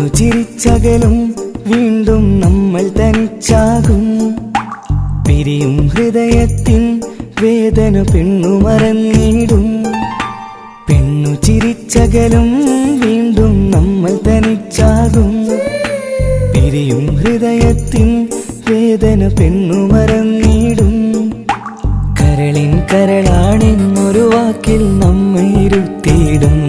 പെണ്ണു ചിരിച്ചകലും വീണ്ടും നമ്മൾ തനിച്ചാകും. പിരിയും ഹൃദയത്തിൻ വേദന പെണ്ണു മറന്നിടും. പെണ്ണു ചിരിച്ചകലും വീണ്ടും നമ്മൾ തനിച്ചാകും. പിരിയും ഹൃദയത്തിൻ വേദന പെണ്ണു മറന്നിടും. കരളിൻ കരളാണെന്നൊരു വാക്കിൽ നമ്മെ ഇരുത്തിയിടും.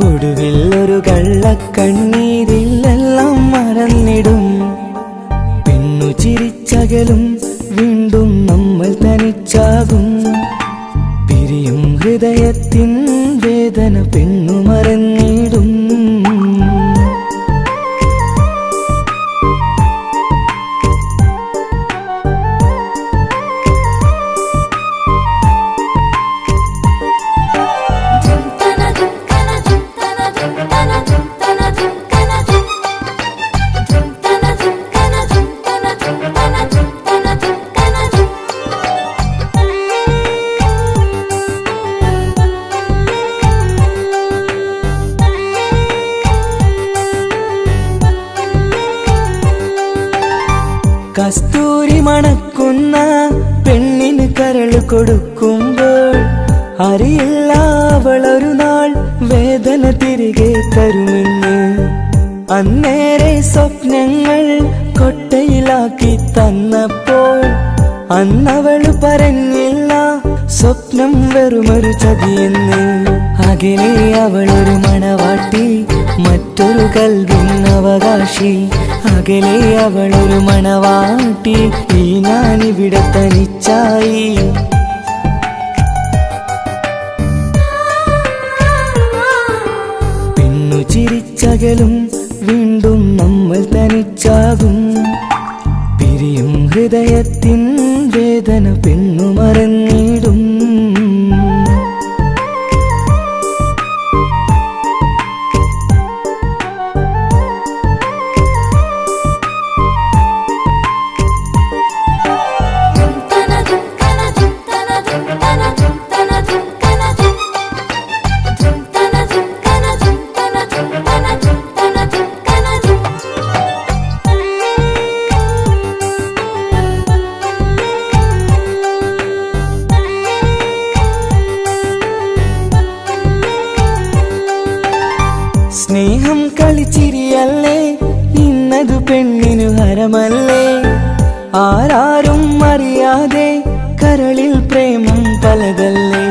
ഒടുവിൽ ഒരു കള്ളക്കണ്ണീരിലെല്ലാം മറന്നിടും. പെണ്ണു ചിരിച്ചകലും വീണ്ടും നമ്മൾ തനിച്ചാകും. പിരിയും ഹൃദയത്തിൻ വേദന പെണ്ണു മറന്നിടും. കസ്തൂരി മണക്കുന്ന പെണ്ണിന് കരൾ കൊടുക്കുമ്പോൾ അറിയില്ല അവളൊരു നാൾ വേദന തിരികെ തരുമെന്ന്. അന്നേരെ സ്വപ്നങ്ങൾ കൊട്ടയിലാക്കി തന്നപ്പോൾ അന്നവള് പറഞ്ഞില്ല സ്വപ്നം വെറുമൊരു ചതിയെന്ന്. അകലെ അവളൊരു മണവാട്ടി, മറ്റൊരു കൽവിൻ അവകാശി. അകലെ അവളൊരു മണവാട്ടി, ഈ ഞാനിവിടെ തനിച്ചായി. പെണ്ണു ചിരിച്ചകലും വീണ്ടും നമ്മൾ തനിച്ചാകും. പിരിയും ഹൃദയത്തിൻ വേദന പെണ്ണു മറന്നിടും. സ്നേഹം കളിച്ചിരിയല്ലേ, ഇന്നതു പെണ്ണിനു ഹരമല്ലേ. ആരാരും അറിയാതെ കരളിൽ പ്രേമം പലതല്ലേ.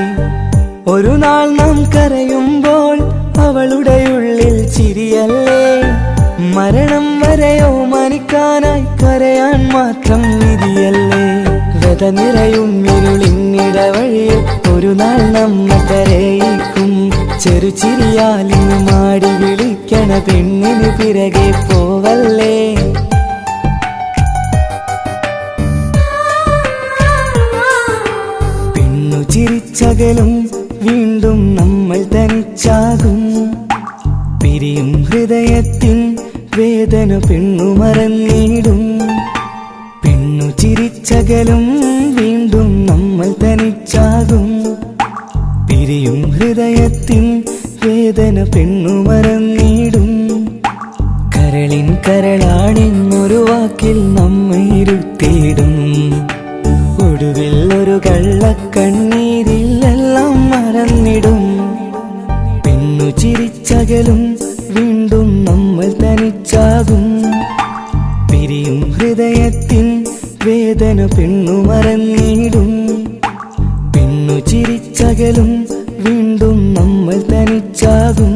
ഒരു നാൾ നാം കരയുമ്പോൾ അവളുടെ ഉള്ളിൽ ചിരിയല്ലേ. മരണം വരെയോ മനിക്കാനായി കരയാൻ മാത്രം വിധിയല്ലേ. വ്യത നിറയും ഇരുളിന്നിടവഴിയിൽ ഒരു നാൾ നമ്മെ കരയിക്കും. ചെറുചിരിയാലിന് മാടി വിളിക്കണ പെണ്ണിന് പിറകെ പോവല്ലേ. പെണ്ണു ചിരിച്ചകലും വീണ്ടും നമ്മൾ തനിച്ചാകും. പിരിയും ഹൃദയത്തിൻ വേദന പെണ്ണു മറന്നിടും. പെണ്ണു ചിരിച്ചകലും വീണ്ടും നമ്മൾ തനിച്ചാകും. പിരിയും ഹൃദയത്തിൻ വേദന പെണ്ണു മറന്നിടും. കരളിൻ കരളാണെന്നൊരു വാക്കിൽ നമ്മെ ഇരുത്തിയിടും. ഒടുവിൽ ഒരു കള്ളക്കണ്ണീരിലെല്ലാം മറന്നിടും. പെണ്ണു ചിരിച്ചകലും വീണ്ടും നമ്മൾ തനിച്ചാകും. പിരിയും ഹൃദയത്തിൻ വേദന പെണ്ണു മറന്നിടും. പെണ്ണു ചിരിച്ചകലും വീണ്ടും നമ്മൾ തനിച്ചാകും.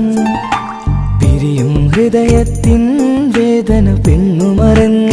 പിരിയും ഹൃദയത്തിൻ വേദന പെണ്ണു മറന്നിടും.